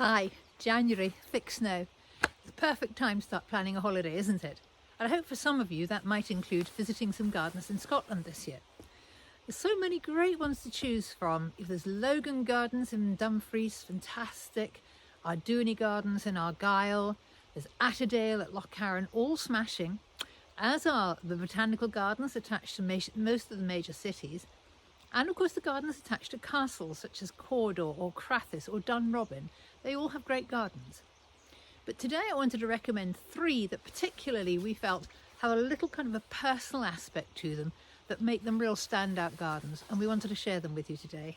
Hi, January, thick snow. The perfect time to start planning a holiday, isn't it? And I hope for some of you that might include visiting some gardens in Scotland this year. There's so many great ones to choose from. There's Logan Gardens in Dumfries, fantastic. Arduni Gardens in Argyll. There's Atterdale at Loch Carron, all smashing. As are the botanical gardens attached to most of the major cities. And of course the gardens attached to castles such as Cawdor or Crathis or Dunrobin. They all have great gardens. But today I wanted to recommend three that particularly we felt have a little kind of a personal aspect to them that make them real standout gardens, and we wanted to share them with you today.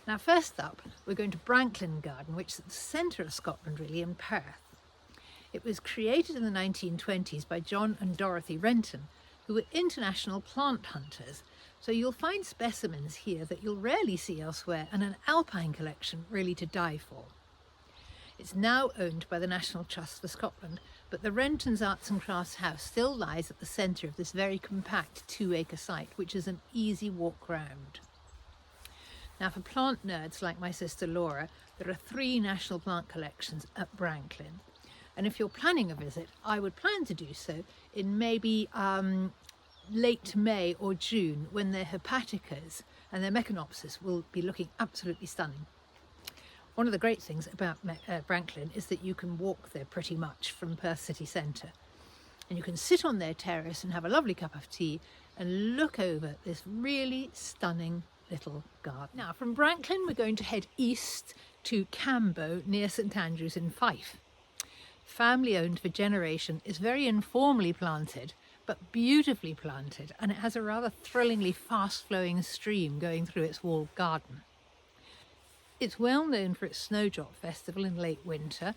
Now first up, we're going to Brankin Garden, which is at the centre of Scotland really, in Perth. It was created in the 1920s by John and Dorothy Renton, who were international plant hunters. So you'll find specimens here that you'll rarely see elsewhere, and an alpine collection really to die for. It's now owned by the National Trust for Scotland, but the Renton's Arts and Crafts House still lies at the centre of this very compact 2-acre site, which is an easy walk round. Now for plant nerds like my sister Laura, there are 3 national plant collections at Brankin. And if you're planning a visit, I would plan to do so in maybe late May or June, when their hepaticas and their Meconopsis will be looking absolutely stunning. One of the great things about Brankin is that you can walk there pretty much from Perth city centre, and you can sit on their terrace and have a lovely cup of tea and look over this really stunning little garden. Now from Brankin we're going to head east to Cambo near St Andrews in Fife. Family owned for generation, is very informally planted but beautifully planted, and it has a rather thrillingly fast flowing stream going through its walled garden. It's well known for its snowdrop festival in late winter,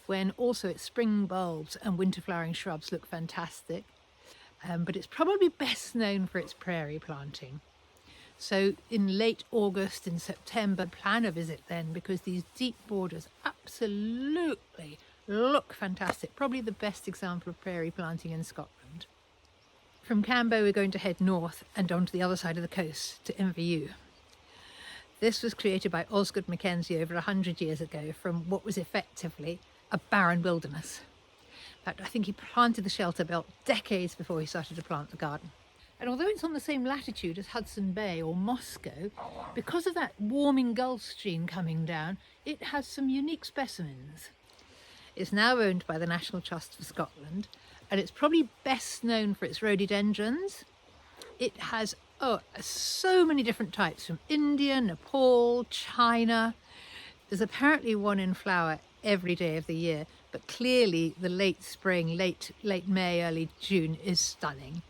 when also its spring bulbs and winter flowering shrubs look fantastic, but it's probably best known for its prairie planting. So in late August and September, plan a visit then, because these deep borders absolutely look fantastic. Probably the best example of prairie planting in Scotland. From Cambo we're going to head north and onto the other side of the coast to Inverewe. This was created by Osgood Mackenzie over 100 years ago from what was effectively a barren wilderness. In fact, I think he planted the shelter belt decades before he started to plant the garden. And although it's on the same latitude as Hudson Bay or Moscow, because of that warming Gulf Stream coming down, it has some unique specimens. It's now owned by the National Trust for Scotland, and it's probably best known for its rhododendrons. It has so many different types, from India, Nepal, China. There's apparently one in flower every day of the year, but clearly the late spring, late May, early June is stunning.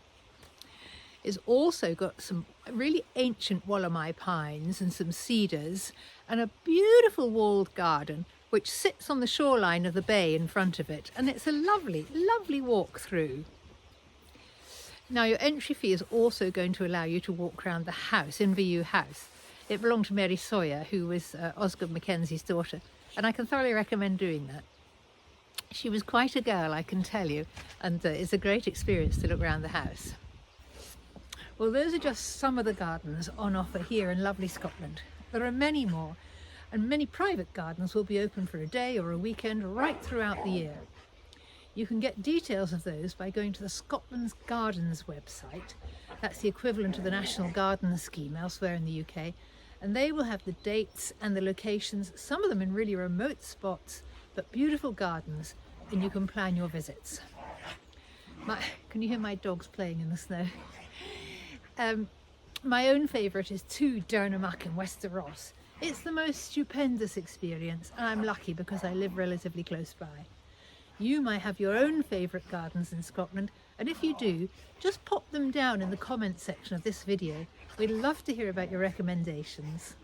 It's also got some really ancient Wollemi pines and some cedars, and a beautiful walled garden which sits on the shoreline of the bay in front of it, and it's a lovely, lovely walk through. Now your entry fee is also going to allow you to walk around the house, Inverewe House. It belonged to Mary Sawyer, who was Osgood Mackenzie's daughter, and I can thoroughly recommend doing that. She was quite a girl, I can tell you, and it's a great experience to look around the house. Well, those are just some of the gardens on offer here in lovely Scotland. There are many more, and many private gardens will be open for a day or a weekend right throughout the year. You can get details of those by going to the Scotland's Gardens website. That's the equivalent of the National Garden Scheme elsewhere in the UK, and they will have the dates and the locations, some of them in really remote spots, but beautiful gardens, and you can plan your visits. Can you hear my dogs playing in the snow? My own favourite is 2 Durnamach in Wester Ross. It's the most stupendous experience, and I'm lucky because I live relatively close by. You might have your own favourite gardens in Scotland, and if you do, just pop them down in the comments section of this video. We'd love to hear about your recommendations.